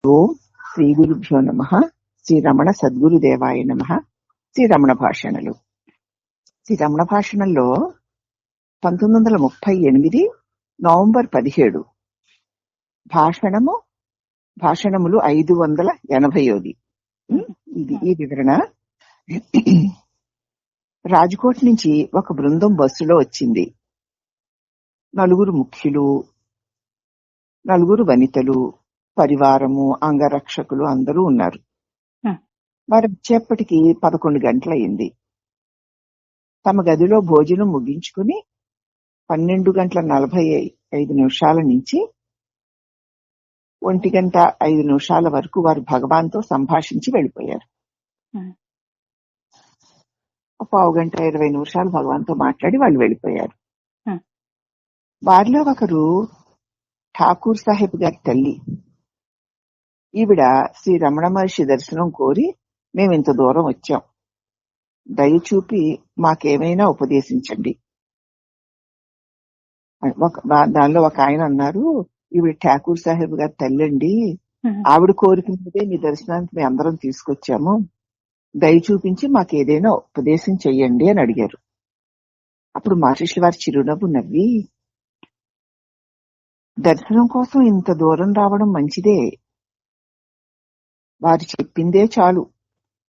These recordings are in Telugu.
ఓం శ్రీ గురుభ్యో నమః. శ్రీ రమణ సద్గురుదేవాయ నమః. శ్రీ రమణ భాషణలు. శ్రీ రమణ భాషణల్లో 1938 నవంబర్ 17 భాషణములు 580. ఇది ఈ వివరణ. రాజ్కోట్ నుంచి ఒక బృందం బస్సులో వచ్చింది. 4 ముఖ్యులు, 4 వనితలు, పరివారము, అంగరక్షకులు అందరూ ఉన్నారు. వారు వచ్చేప్పటికి 11 గంటలయింది. తమ గదిలో భోజనం ముగించుకుని 12:45 నుంచి 1:05 వరకు వారు భగవాన్తో సంభాషించి వెళ్ళిపోయారు. 1:20 భగవాన్తో మాట్లాడి వాళ్ళు వెళ్ళిపోయారు. వారిలో ఒకరు ఠాకూర్ సాహెబ్ గారి తల్లి. ఈవిడ శ్రీ రమణ మహర్షి దర్శనం కోరి మేము ఇంత దూరం వచ్చాం, దయచూపి మాకేమైనా ఉపదేశించండి. దానిలో ఒక ఆయన అన్నారు, ఈవిడ ఠాకూర్ సాహెబ్ గారి తల్లి అండి, ఆవిడ కోరికదే మీ దర్శనానికి మేము అందరం తీసుకొచ్చాము, దయ చూపించి మాకేదైనా ఉపదేశం చెయ్యండి అని అడిగారు. అప్పుడు మహర్షి వారి చిరునవ్వు నవ్వి, దర్శనం కోసం ఇంత దూరం రావడం మంచిదే, వారు చెప్పిందే చాలు,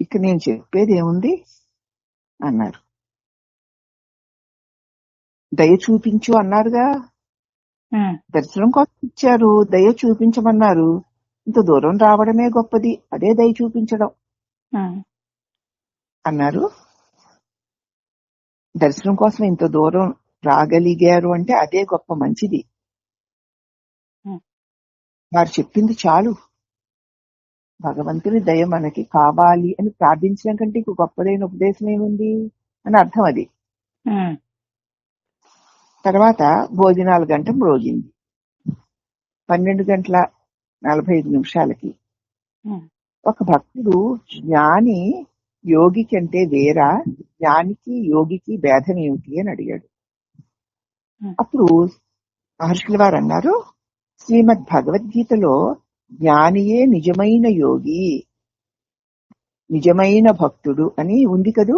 ఇక నేను చెప్పేదేముంది అన్నారు. దయ చూపించు అన్నారుగా, దర్శనం కోసం ఇచ్చారు, దయ చూపించమన్నారు, ఇంత దూరం రావడమే గొప్పది, అదే దయ చూపించడం అన్నారు. దర్శనం కోసం ఇంత దూరం రాగలిగారు అంటే అదే గొప్ప, మంచిది, వారు చెప్పింది చాలు, భగవంతుని దయ మనకి కావాలి అని ప్రార్థించడం కంటే ఇంకో గొప్పదైన ఉపదేశం ఏముంది అని అర్థం అది. తర్వాత భోజనాల గంట మ్రోగింది. 12:45 ఒక భక్తుడు, జ్ఞాని యోగి కంటే వేరా, జ్ఞానికి యోగికి భేదం ఏమిటి అని అడిగాడు. అప్పుడు మహర్షుల వారు అన్నారు, శ్రీమద్ భగవద్గీతలో జ్ఞానియే నిజమైన యోగి, నిజమైన భక్తుడు అని ఉంది కదూ.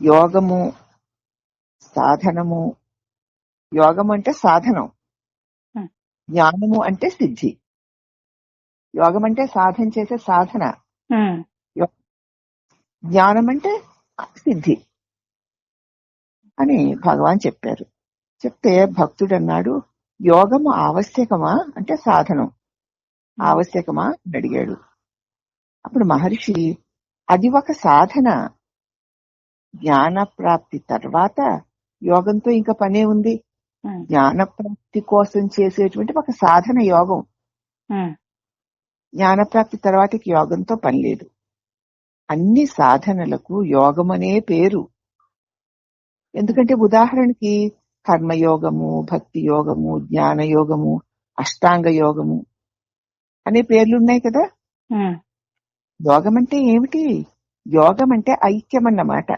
యోగము సాధనము, యోగం అంటే సాధనం, జ్ఞానము అంటే సిద్ధి. యోగం అంటే సాధన చేసే సాధన, జ్ఞానం అంటే సిద్ధి అని భగవాన్ చెప్పారు. చెప్తే భక్తుడు అన్నాడు, యోగము ఆవశ్యకమా అంటే సాధనం ఆవశ్యకమా అని అడిగాడు. అప్పుడు మహర్షి, అది ఒక సాధన, జ్ఞాన ప్రాప్తి తర్వాత యోగంతో ఇంకా పనే ఉంది, జ్ఞాన ప్రాప్తి కోసం చేసేటువంటి ఒక సాధన యోగం, జ్ఞాన ప్రాప్తి తర్వాతకి యోగంతో పని లేదు. అన్ని సాధనలకు యోగం అనే పేరు. ఎందుకంటే ఉదాహరణకి కర్మయోగము, భక్తి యోగము, జ్ఞాన యోగము, అష్టాంగ యోగము అనే పేర్లున్నాయి కదా. యోగం అంటే ఏమిటి? యోగం అంటే ఐక్యం అన్నమాట.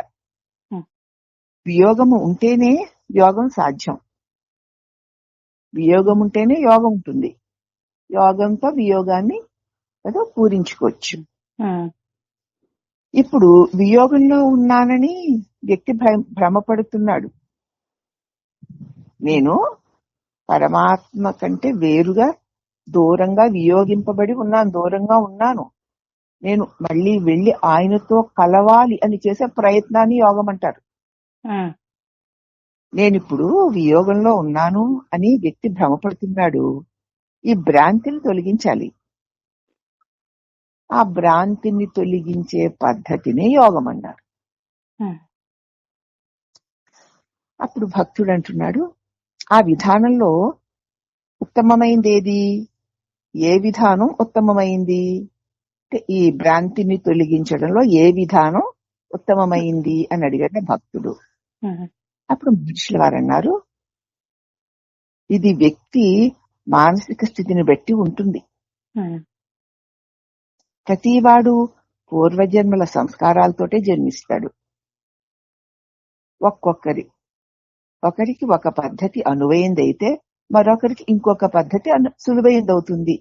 వియోగము ఉంటేనే యోగం సాధ్యం, వియోగం ఉంటేనే యోగం ఉంటుంది, యోగంతో వియోగాన్ని ఏదో పూరించుకోవచ్చు. ఇప్పుడు వియోగంలో ఉన్నానని వ్యక్తి భ్రమపడుతున్నాడు. నేను పరమాత్మ కంటే వేరుగా దూరంగా వియోగింపబడి ఉన్నాను, దూరంగా ఉన్నాను, నేను మళ్ళీ వెళ్లి ఆయనతో కలవాలి అని చేసే ప్రయత్నాన్ని యోగం అంటారు. నేనిప్పుడు వియోగంలో ఉన్నాను అని వ్యక్తి భ్రమపడుతున్నాడు. ఈ భ్రాంతిని తొలగించాలి. ఆ భ్రాంతిని తొలగించే పద్ధతినే యోగం అన్నారు. అప్పుడు భక్తుడు అంటున్నాడు, ఆ విధానంలో ఉత్తమమైంది ఏది? ఏ విధానం ఉత్తమమైంది అంటే ఈ భ్రాంతిని తొలగించడంలో ఏ విధానం ఉత్తమమైంది అని అడిగాడు భక్తుడు. అప్పుడు మహర్షుల వారు అన్నారు, ఇది వ్యక్తి మానసిక స్థితిని బట్టి ఉంటుంది. ప్రతివాడు పూర్వజన్మల సంస్కారాలతోటే జన్మిస్తాడు. ఒకరికి ఒక పద్ధతి అనువైందైతే మరొకరికి ఇంకొక పద్ధతి సులువైంది అవుతుంది.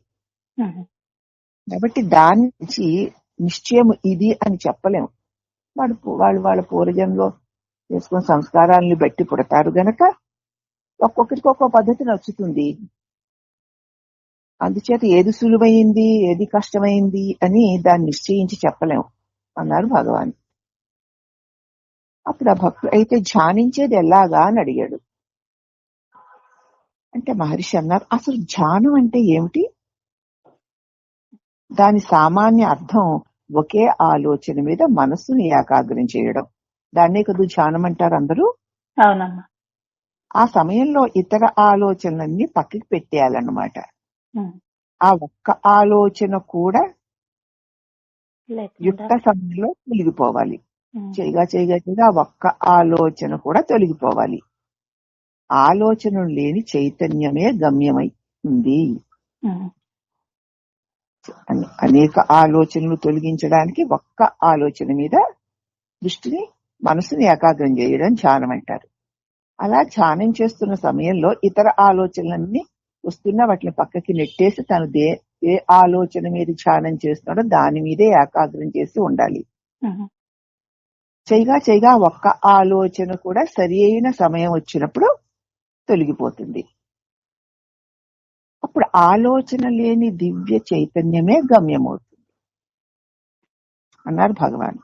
కాబట్టి దాని నుంచి నిశ్చయం ఇది అని చెప్పలేము. వాళ్ళు వాళ్ళ పూర్వజన్మలో చేసుకున్న సంస్కారాలను బట్టి పుడతారు గనక ఒక్కొక్కరికి ఒక్కో పద్ధతి నచ్చుతుంది. అందుచేత ఏది సులువైంది ఏది కష్టమైంది అని దాన్ని నిశ్చయించి చెప్పలేము అన్నారు భగవాన్. అప్పుడు ఆ భక్తుడు అయితే ధ్యానించేది ఎలాగా అని అడిగాడు. అంటే మహర్షి అన్నారు, అసలు ధ్యానం అంటే ఏమిటి? దాని సామాన్య అర్థం ఒకే ఆలోచన మీద మనస్సుని ఏకాగ్రం చేయడం. దాన్నే కదా ధ్యానం అంటారు అందరూ. అవునమ్మా. ఆ సమయంలో ఇతర ఆలోచనలన్నీ పక్కకి పెట్టేయాలన్నమాట. ఆ ఒక్క ఆలోచన కూడా యుక్త సమయంలో తొలగిపోవాలి. చేయగా చేయగా చేయగా ఆ ఒక్క ఆలోచన కూడా తొలగిపోవాలి. ఆలోచనలు లేని చైతన్యమే గమ్యమై ఉంది. అనేక ఆలోచనలు తొలగించడానికి ఒక్క ఆలోచన మీద దృష్టిని మనసుని ఏకాగ్రం చేయడం ధ్యానం అంటారు. అలా ధ్యానం చేస్తున్న సమయంలో ఇతర ఆలోచనలన్నీ వస్తున్నా వాటిని పక్కకి నెట్టేసి తను ఏ ఆలోచన మీద ధ్యానం చేస్తున్నాడో దాని మీదే ఏకాగ్రం చేసి ఉండాలి. చేయగా చేయగా ఒక్క ఆలోచన కూడా సరి అయిన సమయం వచ్చినప్పుడు తొలగిపోతుంది. అప్పుడు ఆలోచన లేని దివ్య చైతన్యమే గమ్యమవుతుంది అన్నారు భగవాన్.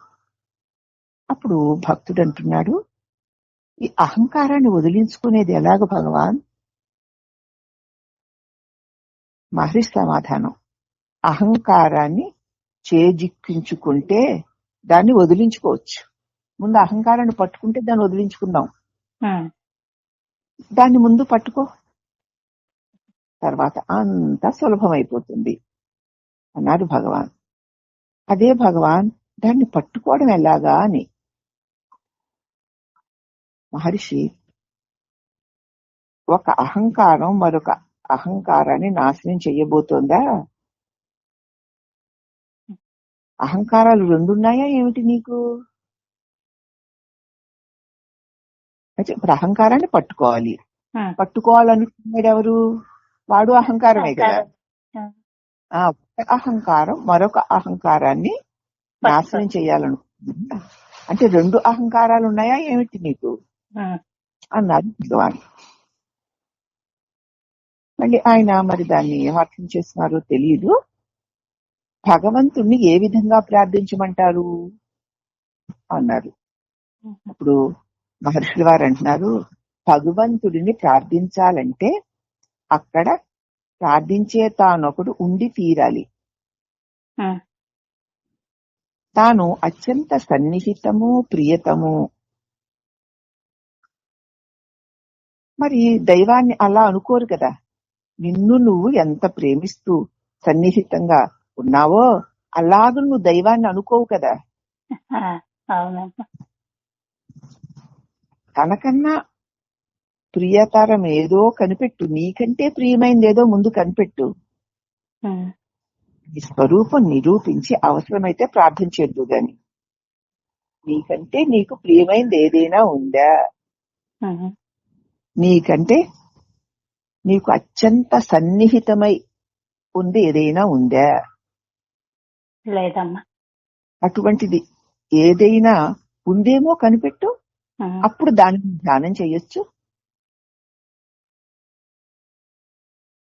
అప్పుడు భక్తుడు అంటున్నాడు, ఈ అహంకారాన్ని వదిలించుకునేది ఎలాగ భగవాన్? మహర్షి సమాధానం, అహంకారాన్ని చేజిక్కించుకుంటే దాన్ని వదిలించుకోవచ్చు. ముందు అహంకారాన్ని పట్టుకుంటే దాన్ని వదిలించుకుందాం. దాన్ని ముందు పట్టుకో, తర్వాత అంతా సులభమైపోతుంది అన్నాడు భగవాన్. అదే భగవాన్ దాన్ని పట్టుకోవడం ఎలాగా అని. మహర్షి, ఒక అహంకారం మరొక అహంకారాన్ని నాశనం చెయ్యబోతోందా? అహంకారాలు రెండున్నాయా ఏమిటి నీకు? ఇప్పుడు అహంకారాన్ని పట్టుకోవాలి. పట్టుకోవాలనుకున్నాడు ఎవరు? వాడు అహంకారమే కదా. అహంకారం మరొక అహంకారాన్ని నాశనం చేయాలనుకుంటున్నా అంటే రెండు అహంకారాలు ఉన్నాయా ఏమిటి నీకు అన్నారు భగవాన్. మళ్ళీ ఆయన మరి దాన్ని ఏం అర్థం చేస్తున్నారో తెలియదు. భగవంతుణ్ణి ఏ విధంగా ప్రార్థించమంటారు అన్నారు. అప్పుడు మహర్షుల వారు అంటున్నారు, భగవంతుడిని ప్రార్థించాలంటే అక్కడ ప్రార్థించే తానొకడు ఉండి తీరాలి. తాను అత్యంత సన్నిహితము ప్రియతము. మరి దైవాన్ని అలా అనుకోరు కదా. నిన్ను నువ్వు ఎంత ప్రేమిస్తూ సన్నిహితంగా ఉన్నావో అలాగ నువ్వు దైవాన్ని అనుకోవు కదా. తనకన్నా ప్రియతరం ఏదో కనిపెట్టు, నీకంటే ప్రియమైంది ఏదో ముందు కనిపెట్టు. నీ స్వరూపం నిరూపించి అవసరమైతే ప్రార్థించేద్దు గాని నీకంటే నీకు ప్రియమైంది ఏదైనా ఉందా? నీకంటే నీకు అత్యంత సన్నిహితమై ఉంది ఏదైనా ఉందా? లేదమ్మా. అటువంటిది ఏదైనా ఉందేమో కనిపెట్టు, అప్పుడు దానికి ధ్యానం చెయ్యొచ్చు.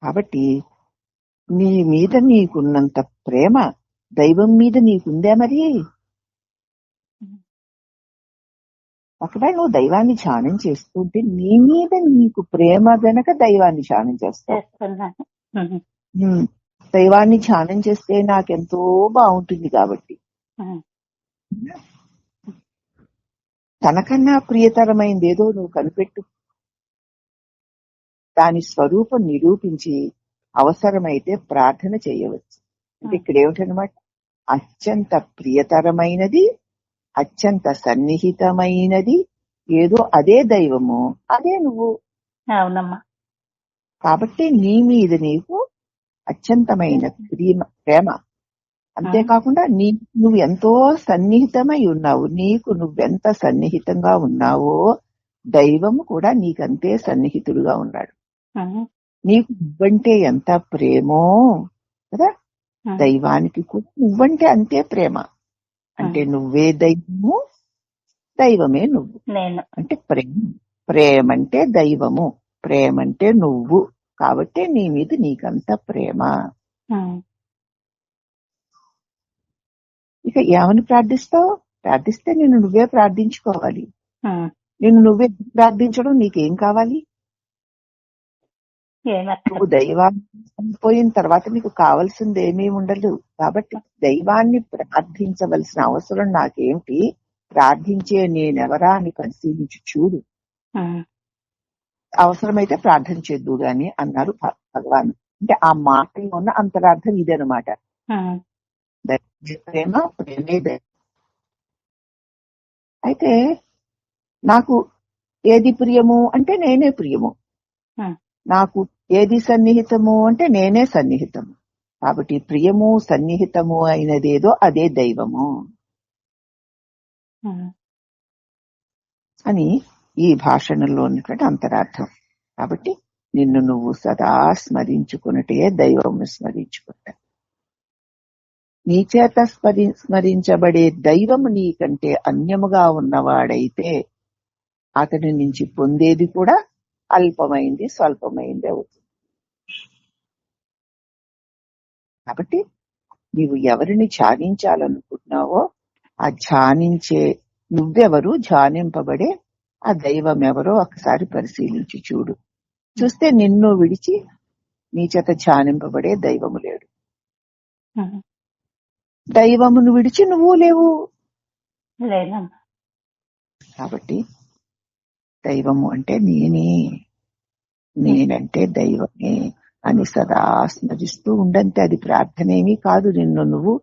కాబట్టి నీ మీద నీకున్నంత ప్రేమ దైవం మీద నీకుందే. మరి ఒకవేళ నువ్వు దైవాన్ని ధ్యానం చేస్తుంటే నీ మీద నీకు ప్రేమ గనక దైవాన్ని ధ్యానం చేస్తావు. దైవాన్ని ధ్యానం చేస్తే నాకెంతో బాగుంటుంది కాబట్టి తనకన్నా ప్రియతరమైంది ఏదో నువ్వు కనిపెట్టు, దాని స్వరూపం నిరూపించి అవసరమైతే ప్రార్థన చేయవచ్చు. అంటే ఇక్కడ ఏమిటనమాట, అత్యంత ప్రియతరమైనది అత్యంత సన్నిహితమైనది ఏదో అదే దైవము, అదే నువ్వు. అవునమ్మా. కాబట్టి నీ మీద నీకు అత్యంతమైన ప్రేమ, అంతేకాకుండా నువ్వు ఎంతో సన్నిహితమై ఉన్నావు. నీకు నువ్వెంత సన్నిహితంగా ఉన్నావో దైవము కూడా నీకంతే సన్నిహితుడుగా ఉన్నాడు. నీకు నువ్వంటే ఎంత ప్రేమో కదా, దైవానికి కూడా నువ్వంటే అంతే ప్రేమ. అంటే నువ్వే దైవము, దైవమే నువ్వు. అంటే ప్రేమ అంటే దైవము, ప్రేమ అంటే నువ్వు. కాబట్టి నీ మీద నీకంత ప్రేమ. ఇక ఏమని ప్రార్థిస్తావు? ప్రార్థిస్తే నిన్ను నువ్వే ప్రార్థించుకోవాలి. నిన్ను నువ్వే ప్రార్థించడం నీకేం కావాలి? నువ్వు దైవాన్ని పోయిన తర్వాత నీకు కావాల్సింది ఏమీ ఉండదు. కాబట్టి దైవాన్ని ప్రార్థించవలసిన అవసరం నాకేమిటి? ప్రార్థించే నేనెవరా అని పరిశీలించి చూడు, అవసరమైతే ప్రార్థన చేద్దు గాని అన్నారు భగవాన్. అంటే ఆ మాటలో ఉన్న అంతరార్థం ఇదనమాట. ప్రేమ ప్రేమే దైవం. అయితే నాకు ఏది ప్రియము అంటే నేనే ప్రియము, నాకు ఏది సన్నిహితము అంటే నేనే సన్నిహితము. కాబట్టి ప్రియము సన్నిహితము అయినదేదో అదే దైవము అని ఈ భాషణంలో ఉన్నటువంటి అంతరార్థం. కాబట్టి నిన్ను నువ్వు సదా స్మరించుకున్నటే దైవమును స్మరించుకుంటా. నీ చేత స్మరించబడే దైవము నీకంటే అన్యముగా ఉన్నవాడైతే అతని నుంచి పొందేది కూడా అల్పమైంది, స్వల్పమైంది అవుతుంది. కాబట్టి నీవు ఎవరిని ధ్యానించాలనుకుంటున్నావో ఆ ధ్యానించే నువ్వెవరు, ధ్యానింపబడే ఆ దైవం ఎవరో ఒకసారి పరిశీలించి చూడు. చూస్తే నిన్ను విడిచి నీ చేత ధ్యానింపబడే దైవము లేడు. దైవమును విడిచి నువ్వు లేవు. కాబట్టి దైవము అంటే నేనంటే దైవమే అని సదా స్మరిస్తూ ఉండంతే. అది ప్రార్థనేమీ కాదు. నిన్ను నువ్వు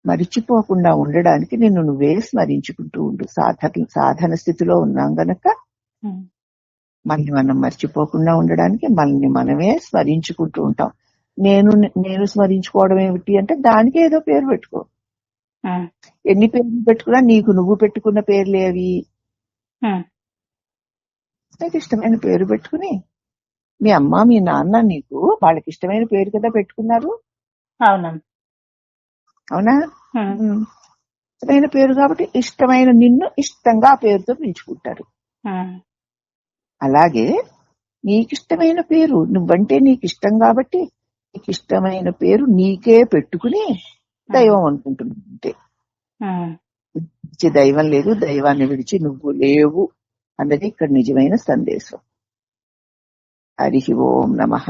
మరిచిపోకుండా ఉండడానికి నిన్ను నువ్వే స్మరించుకుంటూ ఉండు. సాధన స్థితిలో ఉన్నాం గనక మనల్ని మనం మర్చిపోకుండా ఉండడానికి మనల్ని మనమే స్మరించుకుంటూ ఉంటాం. నేను స్మరించుకోవడం ఏమిటి అంటే దానికి ఏదో పేరు పెట్టుకో. ఎన్ని పేర్లు పెట్టుకున్నా నీకు నువ్వు పెట్టుకున్న పేర్లేవి? నీకు ఇష్టమైన పేరు పెట్టుకుని, మీ అమ్మ మీ నాన్న నీకు వాళ్ళకి ఇష్టమైన పేరు కదా పెట్టుకున్నారు. అవునా? ఇష్టమైన పేరు కాబట్టి ఇష్టమైన నిన్ను ఇష్టంగా ఆ పేరుతో పిలుచుకుంటారు. అలాగే నీకిష్టమైన పేరు, నువ్వంటే నీకు ఇష్టం కాబట్టి నీకు ఇష్టమైన పేరు నీకే పెట్టుకుని దైవం అనుకుంటున్నావు. అంతే. దైవం లేదు, దైవాన్ని విడిచి నువ్వు లేవు అన్నది ఇక్కడ నిజమైన సందేశం. హరి ఓం నమః.